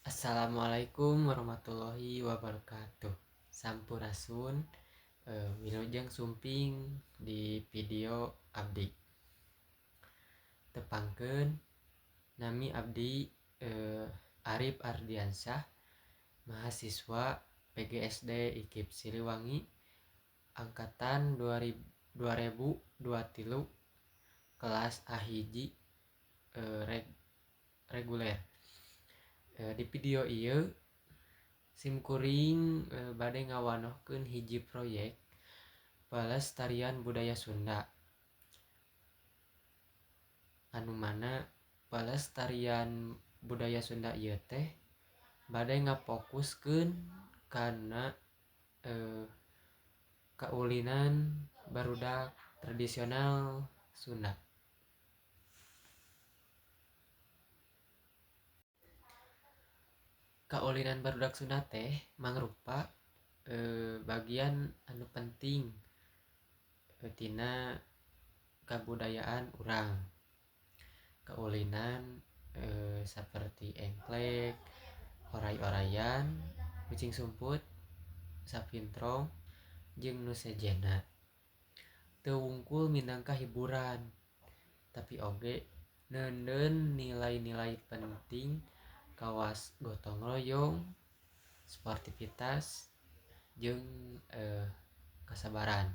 Assalamualaikum warahmatullahi wabarakatuh. Sampurasun, wilujeng sumping di video abdi. Tepangkeun nami abdi Arif Ardiansyah, mahasiswa PGSD IKIP Siliwangi angkatan 2023 kelas A1 reguler. Di video ieu simkuring bade ngawanohkeun hiji proyek pelestarian budaya Sunda, anu mana pelestarian budaya Sunda ieu teh bade ngafokuskeun kana kaulinan barudak tradisional Sunda. Kaulinan barudak Sunda teh mangrupa bagian anu penting tina kabudayaan urang. Kaulinan seperti engklek, oray-orayan, kucing sumput, sapintrong, jeung nu sejena. Teu wungkul minangka hiburan, tapi oge neuneun nilai-nilai penting kawas gotong royong, sportivitas, jeung kasabaran.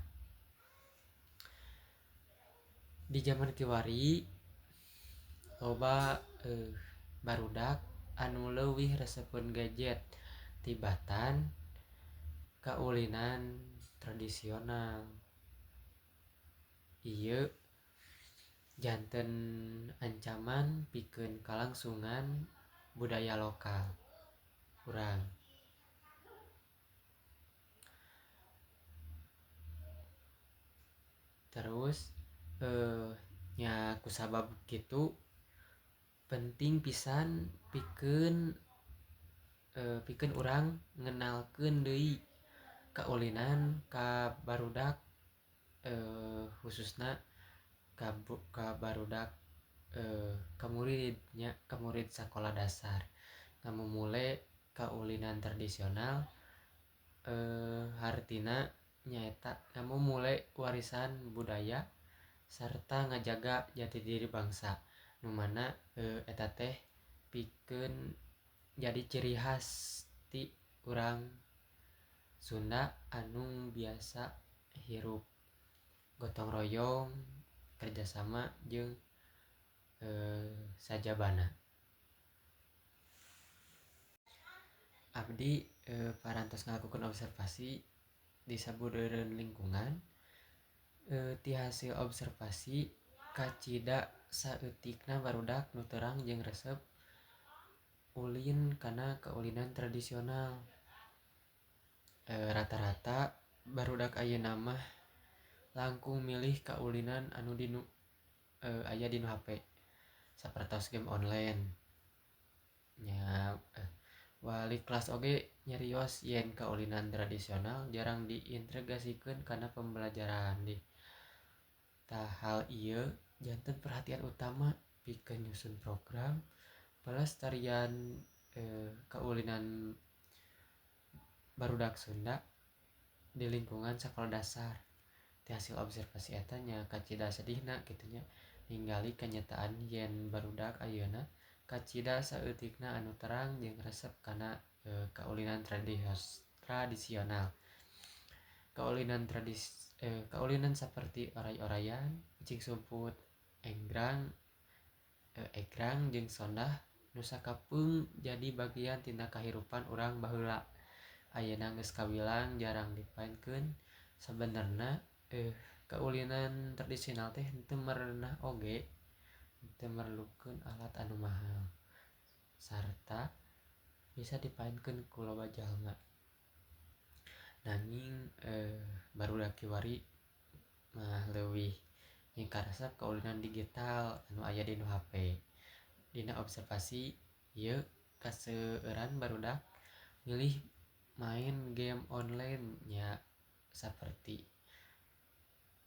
Di zaman kiwari loba barudak anu leuwih resepeun gadget tibatan kaulinan tradisional. Ieu janten ancaman pikeun kalangsungan budaya lokal urang. Terus nya kusabab kitu penting pisan pikeun urang ngenalkeun deui kaulinan ka barudak, khususna ka barudak ka murid sakola dasar ngamumule kaulinan tradisional, hartina nyaeta ngamumule warisan budaya sarta ngajaga jati diri bangsa, nu mana eta teh pikeun jadi ciri khas ti urang Sunda anu biasa hirup gotong royong, kerjasama jeung sajabana. Abdi parantos ngalakukeun observasi di sabudeureun lingkungan. Ti hasil observasi kacida saeutikna barudak nu terang jeung resep ulin kana kaulinan tradisional. Rata-rata barudak ayeuna mah langkung milih kaulinan anu aya dinu HP sapertos game online. Nya wali kelas oge nyarios yen kaulinan tradisional jarang diintegrasikeun kana pembelajaran di. Tah hal ieu janten perhatian utama pikeun nyusun program pelestarian kaulinan barudak Sunda di lingkungan sakola dasar. Ti hasil observasi eta nya kacida sedihna kitu nya ningali kenyataan yen barudak ayeuna kacida saeutikna anu terang jeung resep kana kaulinan tradisional. Kaulinan saperti oray-orayan, kucing sumput, egrang jeung sondah nu sakapeung jadi bagian tina kahirupan urang baheula. Ayeuna geus kawilang jarang dipaenkeun. Sabenerna kaulinan tradisional teh henteu merenah oge, henteu merlukeun alat anu mahal sarta bisa dipaenkeun ku loba jalma. Nanging barudak kiwari mah leuwih nyingkaresep kaulinan digital anu aya dinu HP. Dina observasi ieu kaseueuran barudak milih main game online nya saperti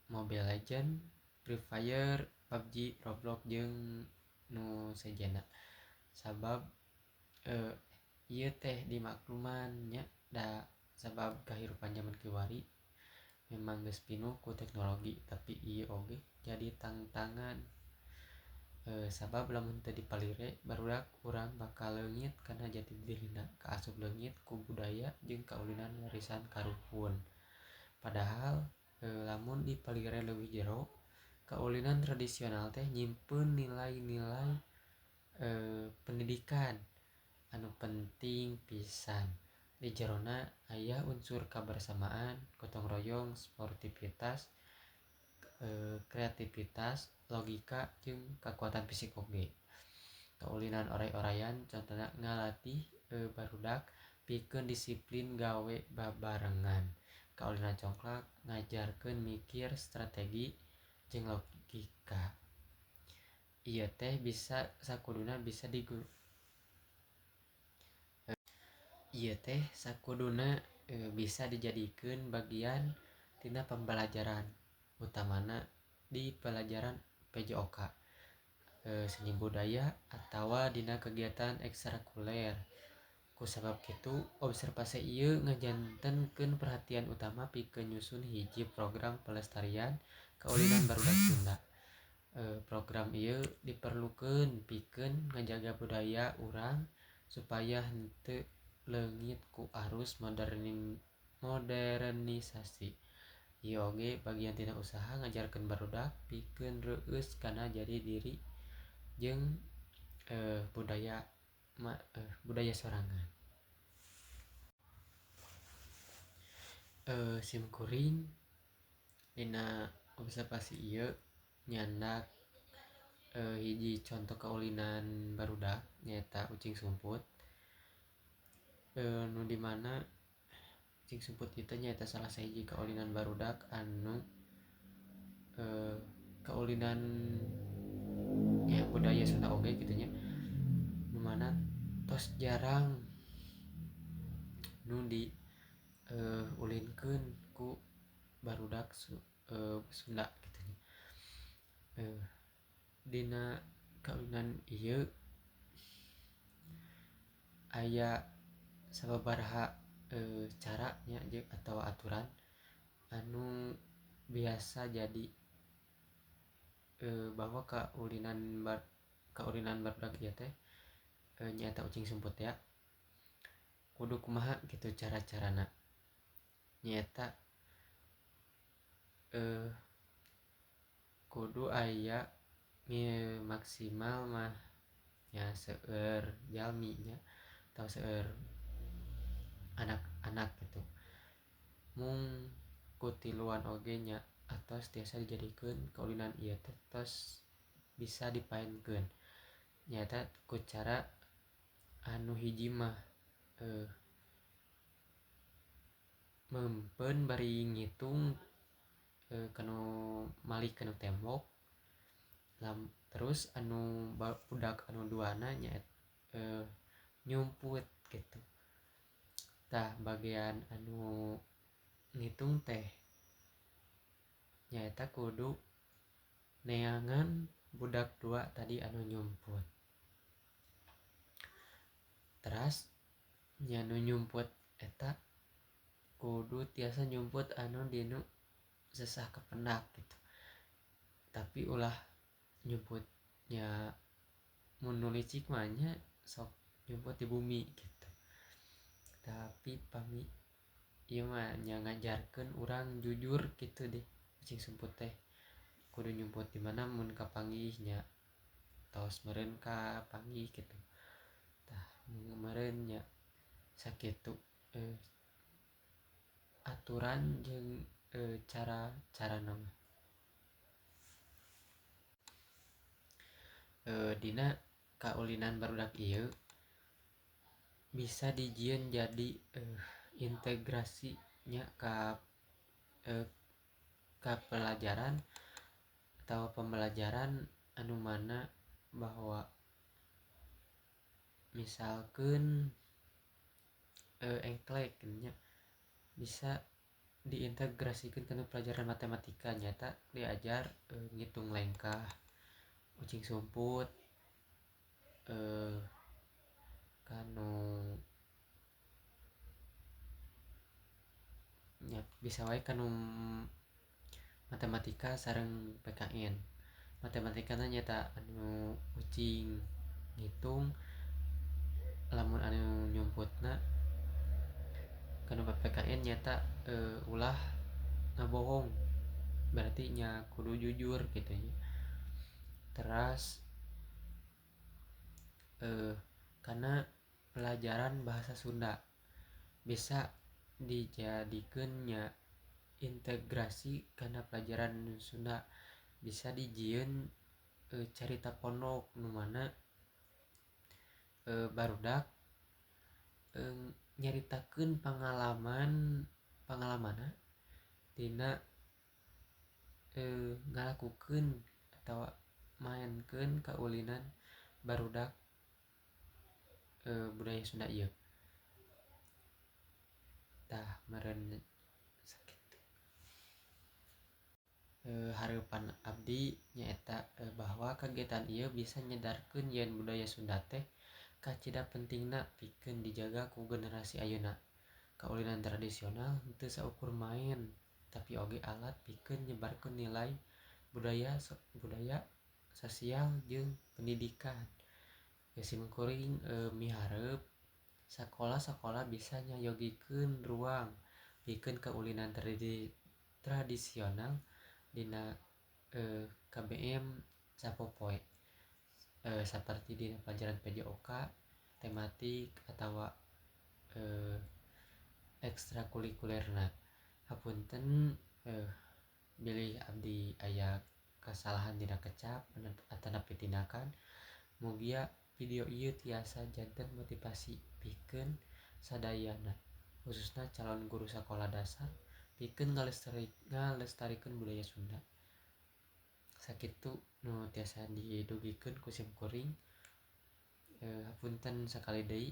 Mobile Legends, Free Fire, PUBG, Roblox jeung nu sejena. Sabab ieu teh dimaklumannya da sabab kahirupan zaman kiwari memang geus pinuh ku teknologi, tapi ieu oge jadi tantangan. Sabab lamun teu dipalire barudak urang bakal leungit kana jati dirina kaasup leungit ku budaya jeung kaulinan warisan karuhun. Padahal lamun dipalire leuwih jero, kaulinan tradisional teh nyimpen nilai-nilai pendidikan anu penting pisan. Di jerona aya unsur kabersamaan, gotong royong, sportivitas, kreativitas, logika jeung kekuatan fisik oge. Kaulinan oray-orayan contohna ngalatih barudak pikeun disiplin gawe babarengan. Kaulinan congklak ngajarkeun mikir strategi jeung logika. Ieu teh bisa sakuduna bisa ieu teh sakuduna bisa dijadikeun bagian tina pembelajaran utamana di pelajaran PJOK, seni budaya atawa dina kegiatan ekstrakuler. Kusabab kitu observasi ieu ngajantenkeun perhatian utama pikeun nyusun hiji program pelestarian kaulinan barudak Sunda. Program ieu diperlukeun pikeun ngajaga budaya urang supaya henteu leungit ku arus modernisasi. Ieu oge bagian tina usaha ngajarkeun barudak pikeun reueus kana jati diri jeung budaya sorangan. Simkuring dina observasi ieu nyandak hiji contoh kaulinan barudak nyaeta ucing sumput. Nu dimana ucing sumput itu nyaeta salah sahiji kaulinan barudak anu kaulinan budaya Sunda oge kitu nya, nu mana tos jarang nu di ulinkeun ku barudak Sunda kitu nya. Dina kaulinan ieu aya sababaraha cara nya atau aturan anu biasa jadi bahwa kaulinan barudak ieu teh nyaeta ucing sumput ya. Kudu kumaha gitu cara-carana. Nyaeta kudu aya maksimal mah nya seueur jalmi nya atau seueur anak-anak gitu. Mung kutiluan oge nya atos tiasa dijadikeun kaulinan ieu teh tos bisa dipaenkeun. Nyaeta ku cara anu hiji mah mempeun bari ngitung kanu malih kanu tembok. Terus anu budak anu duana nyaeta nyumput gitu. Tah bagian anu ngitung teh nyaeta kudu neangan budak dua tadi anu nyumput. Teras nya nu nyumput eta kudu tiasa nyumput anu dinu sesah kependak gitu. Tapi ulah nyumputnya mun nu licik mah nya sok nyumput di bumi gitu. Tapi pami ieu mah nya ngajarkeun urang jujur gitu deh. Ucing sumput teh kudu nyumput di mana mun kapanggih nya tos meureun ka panggih gitu. Tah meureun nya sakitu aturan jeung cara-carana mah. Dina kaulinan barudak ieu bisa dijieun jadi integrasinya ka pelajaran atau pembelajaran anu mana bahwa misalkeun engklek nya bisa diintegrasikeun kana pelajaran matematika nyata diajar ngitung lengkah ucing sumput kanu bisa wae kanu matematika sareng PKN. Matematika nyata anu ucing ngitung, lamun anu nyumputna kanu PKN nyata ulah ngabohong, berarti nya kudu jujur gitu ya. Terus karena pelajaran bahasa Sunda bisa dijadikannya integrasi karena pelajaran Sunda, bisa dijieun carita pondok nu mana barudak nyaritakeun pengalamanna dina ngalakukeun atau mainkeun kaulinan barudak budaya Sunda ieu. Tah meureun sakitu. Hareupan abdi nyaeta bahwa kegiatan ieu bisa nyadarkeun yen budaya Sunda teh kacida pentingna pikeun dijaga ku generasi ayeuna. Kaulinan tradisional teu saukur main, tapi oge alat pikeun nyebarkeun nilai budaya sosial jeung pendidikan. Simkuring mihareup sakola-sakola bisa nyayogikeun ruang pikeun kaulinan tradisional dina KBM sapopoe, seperti di pelajaran PJOK tematik atau ekstrakurikulerna. Hapunten bilih abdi aya kesalahan dina kecap atanapi tindakan. Mugia video ieu tiasa janten motivasi pikeun sadayana khususna calon guru sakola dasar pikeun ngalestarikeun budaya Sunda. Sakitu nu tiasa didugikeun ku simkuring. Hapunten sakali deui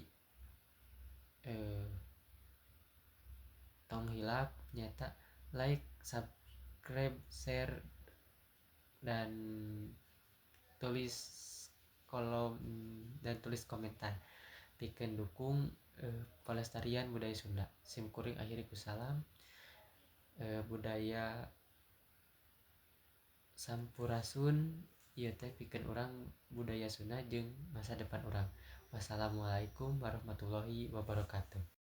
tong hilap nyata like, subscribe, share dan tulis kolom dan tulis komentar pikeun dukung pelestarian budaya Sunda. Simkuring akhiri ku salam. Budaya sampurasun ieu teh pikeun urang budaya Sunda jeung masa depan urang. Wassalamualaikum warahmatullahi wabarakatuh.